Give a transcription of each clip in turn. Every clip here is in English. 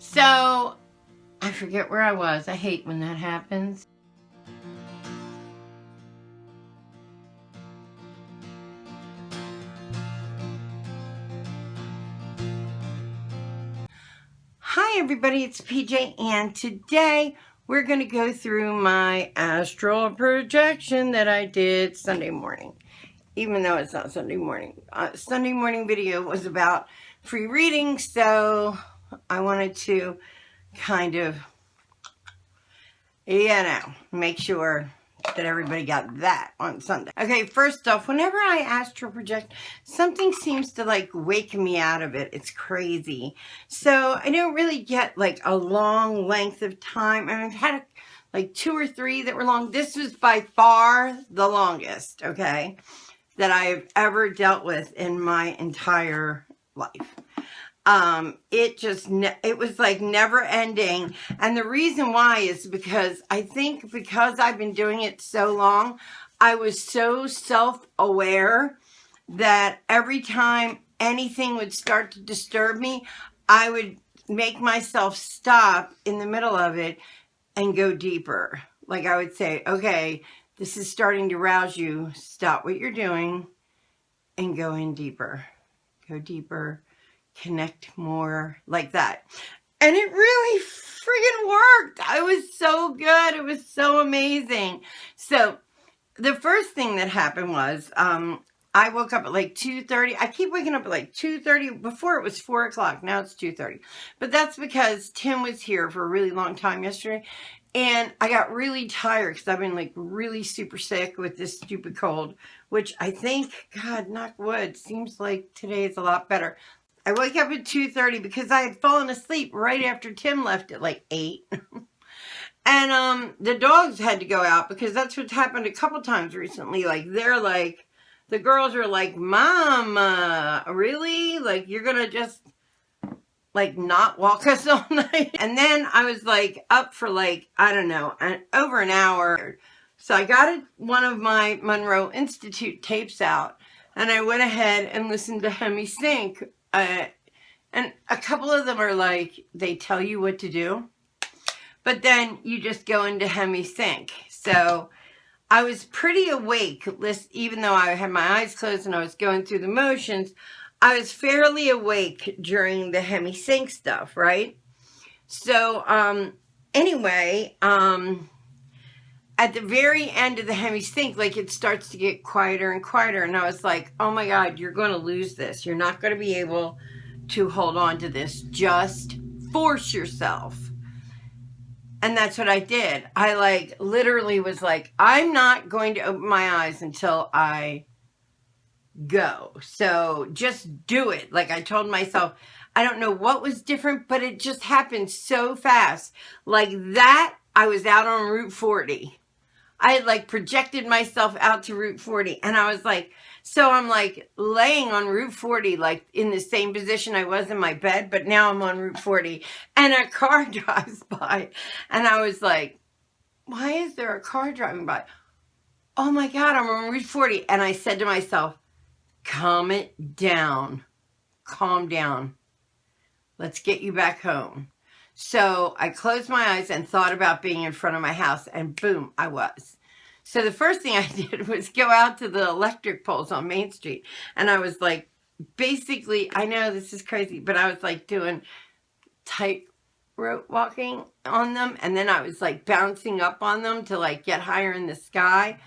So, I forget where I was. I hate when that happens. Hi everybody, it's PJ, and today we're going to go through my astral projection that I did Sunday morning. Even though it's not Sunday morning. Sunday morning video was about free reading, so I wanted to kind of, make sure that everybody got that on Sunday. Okay, first off, whenever I astral project, something seems to like wake me out of it. It's crazy. So I don't really get like a long length of time. And I've had like 2 or 3 that were long. This was by far the longest, okay, that I've ever dealt with in my entire life. It was like never ending. And the reason why is because because I've been doing it so long, I was so self-aware that every time anything would start to disturb me, I would make myself stop in the middle of it and go deeper. Like I would say, okay, this is starting to rouse you. Stop what you're doing and go in deeper. Go deeper. Connect more, like that. And it really friggin' worked. I was so good. It was so amazing. So the first thing that happened was I woke up at like 2:30. I keep waking up at like 2:30. Before it was 4 o'clock. Now it's 2:30. But that's because Tim was here for a really long time yesterday. And I got really tired because I've been like really super sick with this stupid cold, which I think, God, knock wood, seems like today is a lot better. I woke up at 2:30 because I had fallen asleep right after Tim left at like 8. And the dogs had to go out because that's what's happened a couple times recently. Like the girls are like, Mom, really? Like you're going to just like not walk us all night? And then I was like up for like, I don't know, over an hour. So I got one of my Monroe Institute tapes out and I went ahead and listened to hemi-sync. And a couple of them are like, they tell you what to do, but then you just go into hemi-sync. So I was pretty awake, even though I had my eyes closed and I was going through the motions. I was fairly awake during the hemi-sync stuff, right? So, anyway, at the very end of the hemi-sync, like it starts to get quieter and quieter. And I was like, oh my God, you're going to lose this. You're not going to be able to hold on to this. Just force yourself. And that's what I did. I like literally was like, I'm not going to open my eyes until I go. So just do it. Like I told myself, I don't know what was different, but it just happened so fast. Like that, I was out on Route 40. I had like projected myself out to Route 40 and I was like, so I'm like laying on Route 40, like in the same position I was in my bed, but now I'm on Route 40 and a car drives by and I was like, why is there a car driving by? Oh my God, I'm on Route 40. And I said to myself, calm it down, calm down. Let's get you back home. So I closed my eyes and thought about being in front of my house and boom, I was. So the first thing I did was go out to the electric poles on Main Street. And I was like, basically, I know this is crazy, but I was like doing tightrope walking on them. And then I was like bouncing up on them to like get higher in the sky.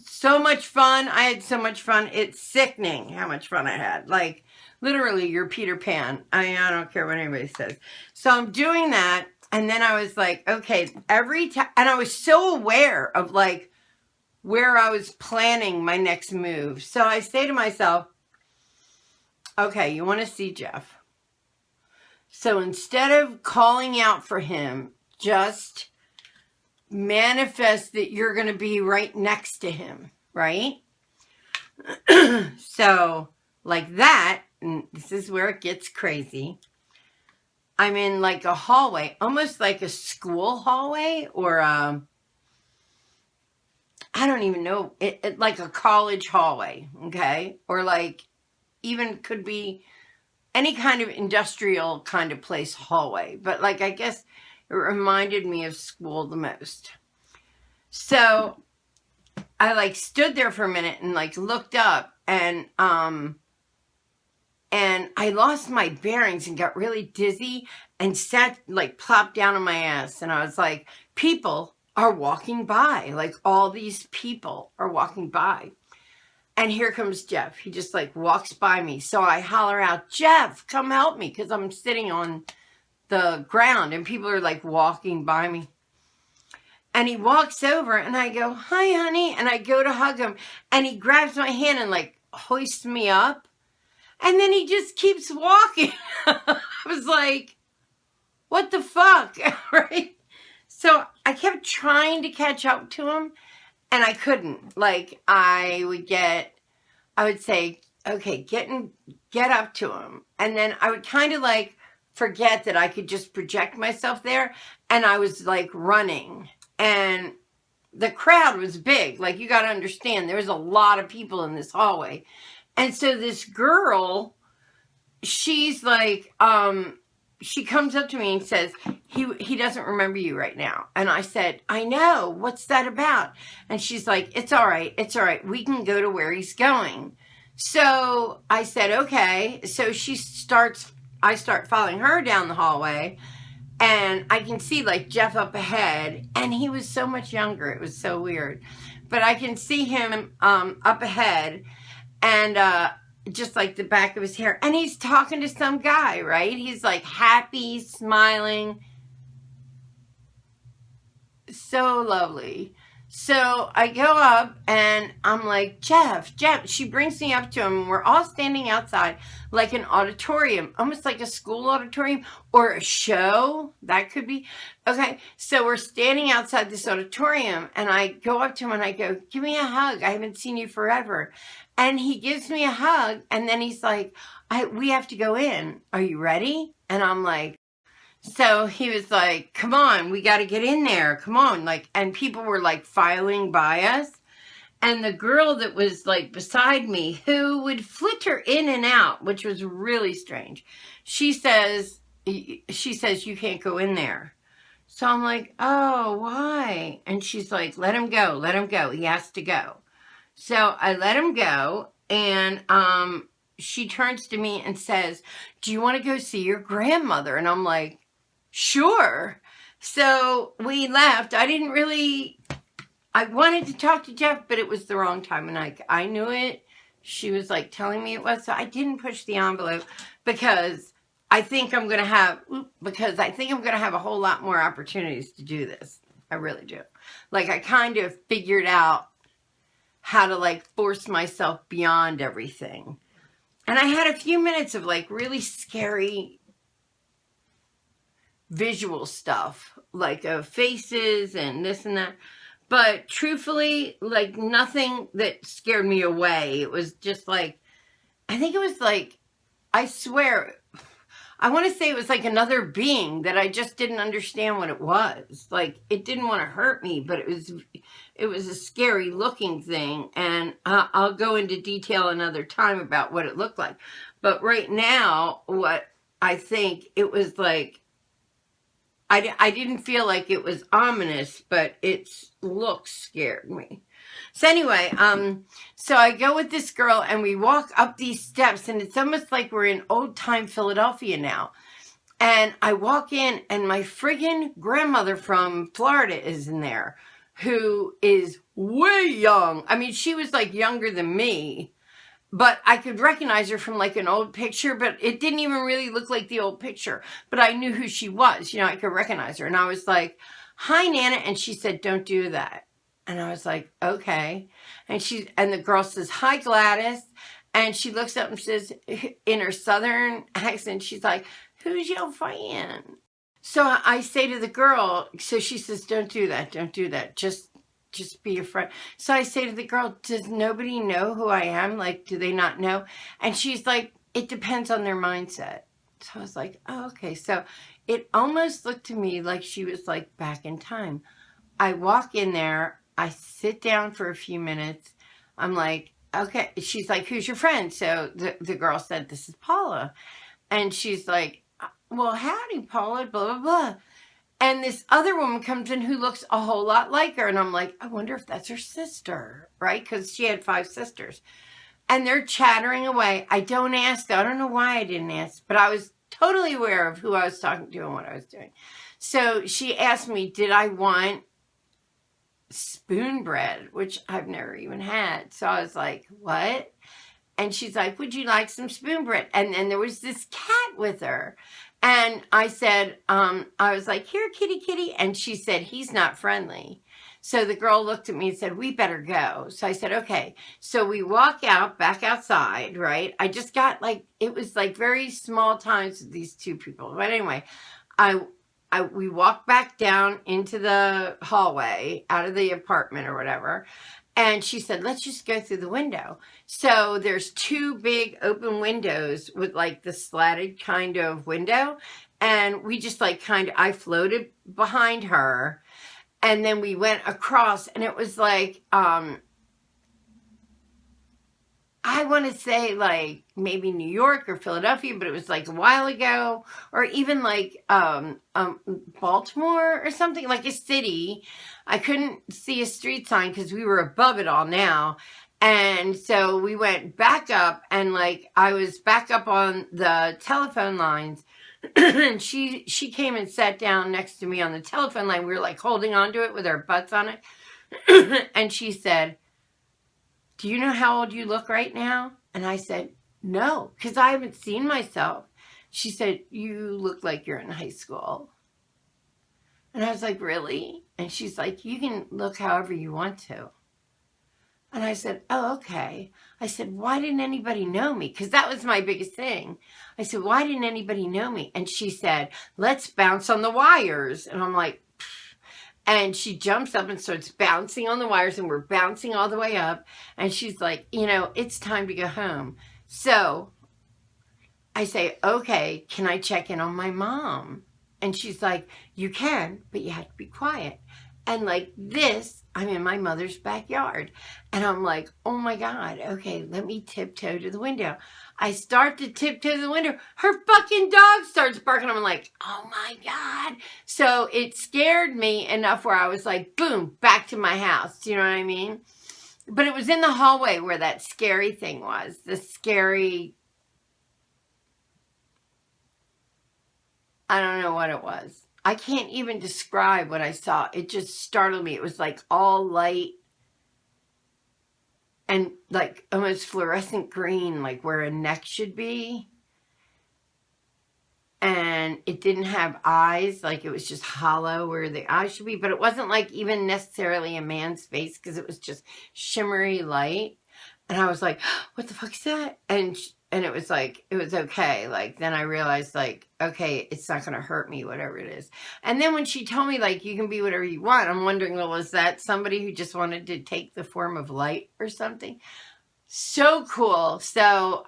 So much fun. I had so much fun. It's sickening how much fun I had. Like, literally, you're Peter Pan. I don't care what anybody says. So I'm doing that. And then I was like, okay, every time. And I was so aware of like where I was planning my next move. So I say to myself, okay, you want to see Jeff. So instead of calling out for him, just manifest that you're going to be right next to him, right? So like that, and this is where it gets crazy. I'm in like a hallway, almost like a school hallway or I don't even know, like a college hallway, okay? Or like even could be any kind of industrial kind of place hallway. But like, I guess it reminded me of school the most. So I like stood there for a minute and like looked up, and I lost my bearings and got really dizzy and sat like plopped down on my ass. And I was like, people are walking by, like all these people are walking by. And here comes Jeff. He just like walks by me. So I holler out, Jeff, come help me, because I'm sitting on the ground and people are like walking by me. And he walks over and I go, hi, honey. And I go to hug him and he grabs my hand and like hoists me up. And then he just keeps walking. I was like, what the fuck? Right? So I kept trying to catch up to him and I couldn't. Like I would say, okay, get up to him. And then I would kind of like forget that I could just project myself there. And I was like running. And the crowd was big. Like, you got to understand, there was a lot of people in this hallway. And so this girl, she's like, she comes up to me and says, he doesn't remember you right now. And I said, I know. What's that about? And she's like, it's all right. It's all right. We can go to where he's going. So I said, okay. So I start following her down the hallway. And I can see like Jeff up ahead, and he was so much younger. It was so weird. But I can see him up ahead, and just like the back of his hair. And he's talking to some guy, right? He's like happy, smiling. So lovely. So I go up and I'm like, Jeff. She brings me up to him. And we're all standing outside like an auditorium, almost like a school auditorium or a show. That could be. Okay. So we're standing outside this auditorium and I go up to him and I go, give me a hug. I haven't seen you forever. And he gives me a hug. And then he's like, we have to go in. Are you ready? And I'm like, so he was like, come on, we got to get in there. Come on. Like, and people were like filing by us. And the girl that was like beside me, who would flitter in and out, which was really strange. She says, you can't go in there. So I'm like, oh, why? And she's like, let him go. Let him go. He has to go. So I let him go. And, she turns to me and says, do you want to go see your grandmother? And I'm like, sure. So we left. I wanted to talk to Jeff, but it was the wrong time. And I knew it. She was like telling me it was. So I didn't push the envelope because I think I'm going to have a whole lot more opportunities to do this. I really do. Like, I kind of figured out how to like force myself beyond everything. And I had a few minutes of like really scary visual stuff, like faces and this and that. But truthfully, like nothing that scared me away. It was just like, I think it was like, I swear, I want to say it was like another being that I just didn't understand what it was. Like, it didn't want to hurt me, but it was a scary looking thing. And I'll go into detail another time about what it looked like. But right now, what I think it was like, I didn't feel like it was ominous, but its looks scared me. So anyway, so I go with this girl and we walk up these steps and it's almost like we're in old time Philadelphia now. And I walk in and my friggin' grandmother from Florida is in there, who is way young. I mean, she was like younger than me, but I could recognize her from like an old picture, but it didn't even really look like the old picture. But I knew who she was. You know, I could recognize her. And I was like, hi, Nana. And she said, don't do that. And I was like, okay. And the girl says, hi, Gladys. And she looks up and says, in her southern accent, she's like, who's your friend? So I say to the girl, so she says, don't do that. Don't do that. Just be a friend. So I say to the girl, does nobody know who I am? Like, do they not know? And she's like, it depends on their mindset. So I was like, oh, okay. So it almost looked to me like she was like back in time. I walk in there. I sit down for a few minutes. I'm like, okay. She's like, who's your friend? So the girl said, this is Paula. And she's like, well, howdy, Paula, blah, blah, blah. And this other woman comes in who looks a whole lot like her. And I'm like, I wonder if that's her sister, right? Because she had 5 sisters. And they're chattering away. I don't ask. I don't know why I didn't ask. But I was totally aware of who I was talking to and what I was doing. So she asked me, did I want spoon bread, which I've never even had. So I was like, what? And she's like, would you like some spoon bread? And then there was this cat with her. And I said, I was like, here, kitty, kitty. And she said, he's not friendly. So the girl looked at me and said, we better go. So I said, okay. So we walk out, back outside, right? I just got like, it was like very small times with these 2 people. But anyway, we walked back down into the hallway out of the apartment or whatever. And she said, let's just go through the window. So there's 2 big open windows with like the slatted kind of window. And we just like I floated behind her. And then we went across, and it was like, I want to say like maybe New York or Philadelphia, but it was like a while ago, or even like Baltimore or something, like a city. I couldn't see a street sign because we were above it all now. And so we went back up, and like I was back up on the telephone lines. And she came and sat down next to me on the telephone line. We were like holding on to it with our butts on it. And she said, do you know how old you look right now? And I said, no, because I haven't seen myself. She said, you look like you're in high school. And I was like, really? And she's like, you can look however you want to. And I said, oh, okay. I said, why didn't anybody know me? Because that was my biggest thing. I said, why didn't anybody know me? And she said, let's bounce on the wires. And I'm like, pfft. And she jumps up and starts bouncing on the wires, and we're bouncing all the way up. And she's like, it's time to go home. So I say, okay, can I check in on my mom? And she's like, you can, but you have to be quiet. And like this, I'm in my mother's backyard. And I'm like, oh my God, okay, let me tiptoe to the window. I start to tiptoe to the window. Her fucking dog starts barking. I'm like, oh my God. So it scared me enough where I was like, boom, back to my house. Do you know what I mean? But it was in the hallway where that scary thing was. The scary, I don't know what it was. I can't even describe what I saw. It just startled me. It was like all light and like almost fluorescent green, like where a neck should be. And it didn't have eyes, like it was just hollow where the eyes should be. But it wasn't like even necessarily a man's face, because it was just shimmery light. And I was like, what the fuck is that? And it was like, it was okay. Like, then I realized, like, okay, it's not going to hurt me, whatever it is. And then when she told me, like, you can be whatever you want, I'm wondering, well, is that somebody who just wanted to take the form of light or something? So cool. So,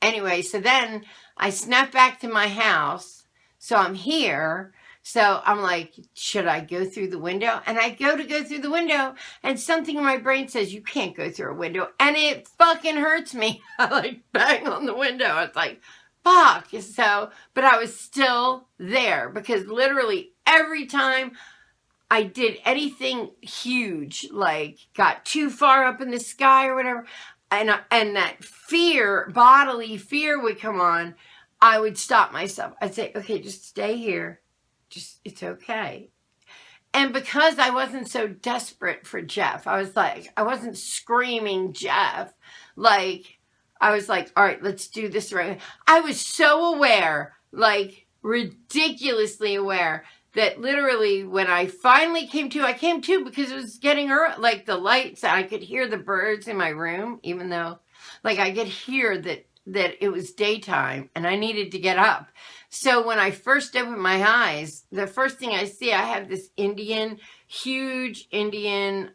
anyway, so then I snapped back to my house. So I'm here. So I'm like, should I go through the window? And I go through the window, and something in my brain says, you can't go through a window. And it fucking hurts me. I like bang on the window. It's like, fuck. So, but I was still there, because literally every time I did anything huge, like got too far up in the sky or whatever, and that fear, bodily fear would come on, I would stop myself. I'd say, okay, just stay here. Just, it's okay. And because I wasn't so desperate for Jeff, I was like, I wasn't screaming Jeff. Like, I was like, all right, let's do this right. I was so aware, like ridiculously aware, that literally when I finally came to, I came to because it was getting early, like the lights, I could hear the birds in my room, even though like I could hear that it was daytime and I needed to get up. So when I first opened my eyes, the first thing I see, I have this huge Indian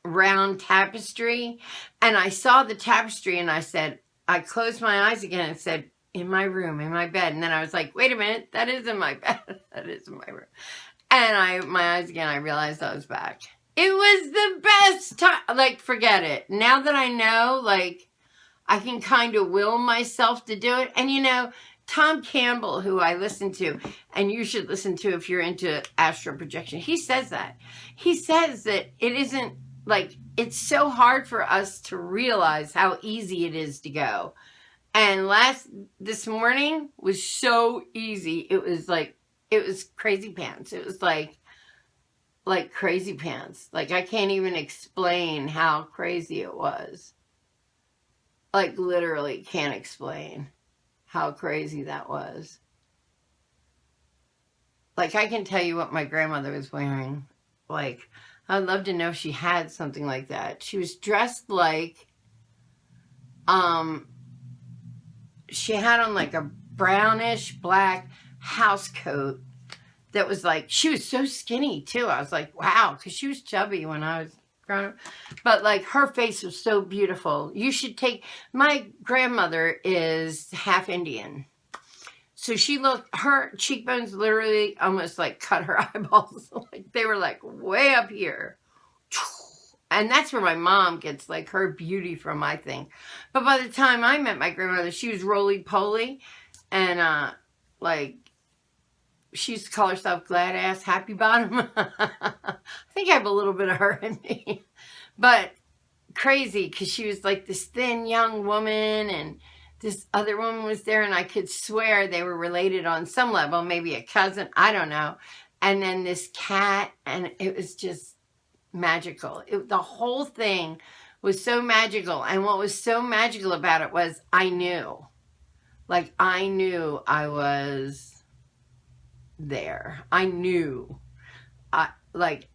round tapestry. And I saw the tapestry and I said, I closed my eyes again and said, in my room, in my bed. And then I was like, wait a minute, that is in my bed. That is in my room. And I opened my eyes again, I realized I was back. It was the best time. Like, forget it. Now that I know, like, I can kind of will myself to do it. And you know, Tom Campbell, who I listen to, and you should listen to if you're into astral projection, he says that. He says that it isn't like, it's so hard for us to realize how easy it is to go. And this morning was so easy. It was like, it was crazy pants. It was like crazy pants. Like, I can't even explain how crazy it was. Like, literally can't explain how crazy that was. Like, I can tell you what my grandmother was wearing. Like, I'd love to know if she had something like that. She was dressed like, she had on like a brownish black house coat that was like, she was so skinny too. I was like, wow, because she was chubby when I was growing up. But like, her face was so beautiful. You should take, my grandmother is half Indian. So her cheekbones literally almost like cut her eyeballs. Like, they were like way up here. And that's where my mom gets like her beauty from, I think. But by the time I met my grandmother, she was roly-poly. And like, she used to call herself glad ass, happy bottom. I think I have a little bit of her in me. But crazy, because she was like this thin young woman, and this other woman was there, and I could swear they were related on some level, maybe a cousin, I don't know. And then this cat, and it was just magical. The whole thing was so magical. And what was so magical about it was I knew. Like, I knew I was there. I knew. Like,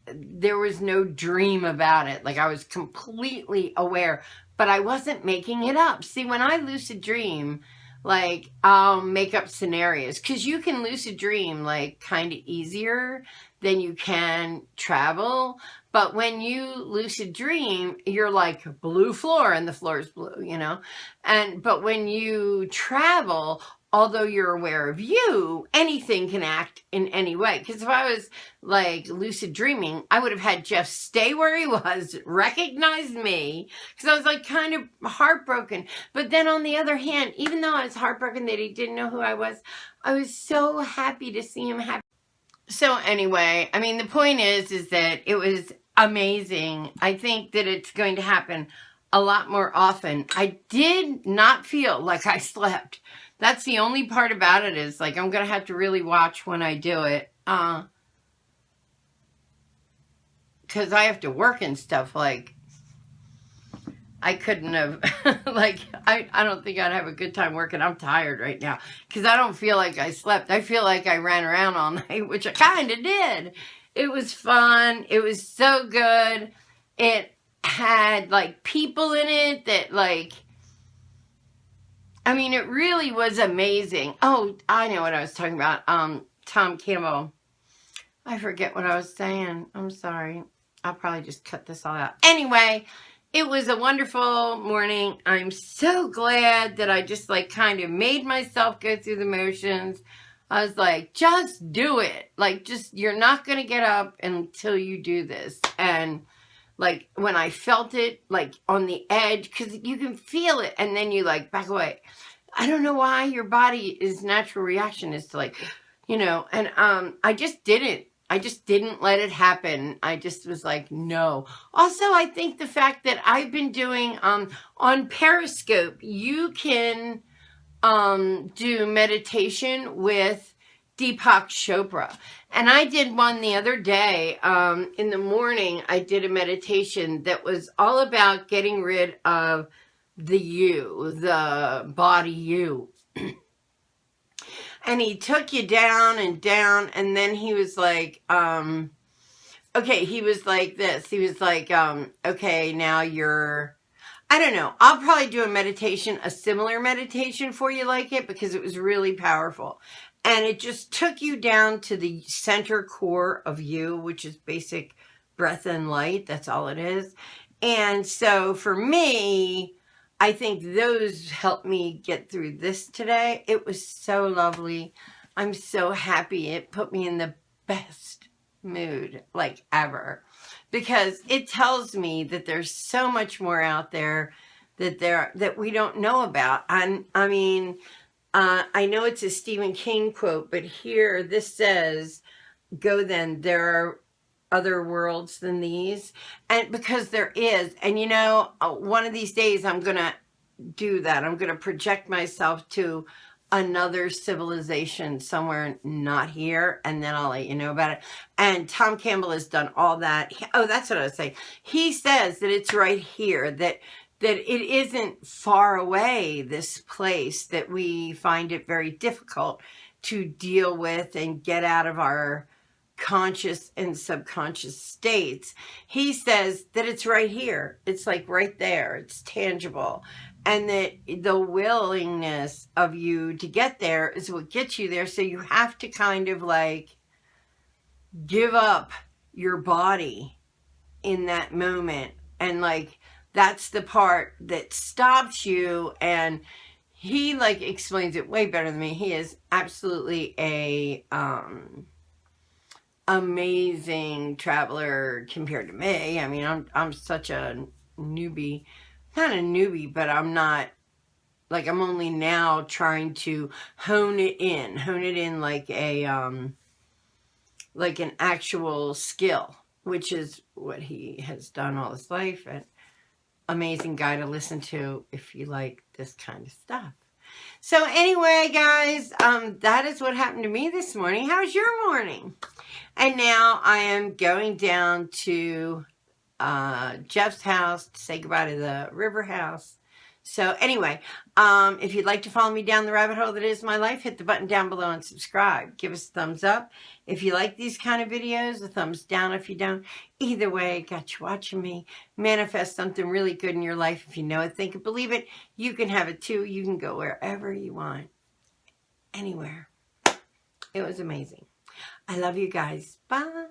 there was no dream about it. Like, I was completely aware. But I wasn't making it up. See, when I lucid dream, like, I'll make up scenarios. Because you can lucid dream, like, kind of easier than you can travel. But when you lucid dream, you're like blue floor, and the floor is blue, you know? But when you travel, although you're aware of you, anything can act in any way. Because if I was like lucid dreaming, I would have had Jeff stay where he was, recognize me, because I was like kind of heartbroken. But then on the other hand, even though I was heartbroken that he didn't know who I was so happy to see him happy. So anyway, I mean, the point is that it was amazing. I think that it's going to happen a lot more often. I did not feel like I slept. That's the only part about it, is like, I'm going to have to really watch when I do it. Because I have to work and stuff. Like, I couldn't have, like, I don't think I'd have a good time working. I'm tired right now because I don't feel like I slept. I feel like I ran around all night, which I kind of did. It was fun. It was so good. It had like people in it that like, I mean, it really was amazing. Oh, I know what I was talking about. Tom Campbell. I forget what I was saying. I'm sorry. I'll probably just cut this all out. Anyway, it was a wonderful morning. I'm so glad that I just like kind of made myself go through the motions. I was like, just do it. Like, just, you're not going to get up until you do this. And like, when I felt it, like on the edge, because you can feel it, and then you like back away. I don't know why your body's natural reaction is to like, you know, and I just didn't. I just didn't let it happen. I just was like, no. Also, I think the fact that I've been doing, on Periscope, you can do meditation with Deepak Chopra. And I did one the other day. In the morning, I did a meditation that was all about getting rid of the you, the body you. And he took you down and down, and then he was like, okay, he was like this. He was like, okay, now you're, I don't know. I'll probably do a meditation, a similar meditation for you like it, because it was really powerful. And it just took you down to the center core of you, which is basic breath and light. That's all it is. And so for me, I think those helped me get through this today. It was so lovely. I'm so happy. It put me in the best mood, like, ever. Because it tells me that there's so much more out there that we don't know about. And I mean, I know it's a Stephen King quote, but here this says, "Go then, there are other worlds than these." And because there is, and you know, one of these days I'm gonna do that. I'm gonna project myself to another civilization somewhere not here, and then I'll let you know about it. And Tom Campbell has done all that. Oh, that's what I was saying. He says that it's right here, that it isn't far away, this place, that we find it very difficult to deal with and get out of our conscious and subconscious states. He says that it's right here. It's like right there. It's tangible. And that the willingness of you to get there is what gets you there. So you have to kind of like give up your body in that moment. And like, that's the part that stops you. And he like explains it way better than me. He is absolutely a amazing traveler compared to me. I mean, I'm such a newbie. Not a newbie, but I'm not, like, I'm only now trying to hone it in like a, like an actual skill, which is what he has done all his life. And amazing guy to listen to if you like this kind of stuff. So anyway, guys, that is what happened to me this morning. How's your morning? And now I am going down to Jeff's house to say goodbye to the river house. So anyway, if you'd like to follow me down the rabbit hole that is my life, hit the button down below and subscribe. Give us a thumbs up if you like these kind of videos, a thumbs down if you don't. Either way, got you watching me manifest something really good in your life. If you know it, think it, believe it, you can have it too. You can go wherever you want, anywhere. It was amazing. I love you guys. Bye.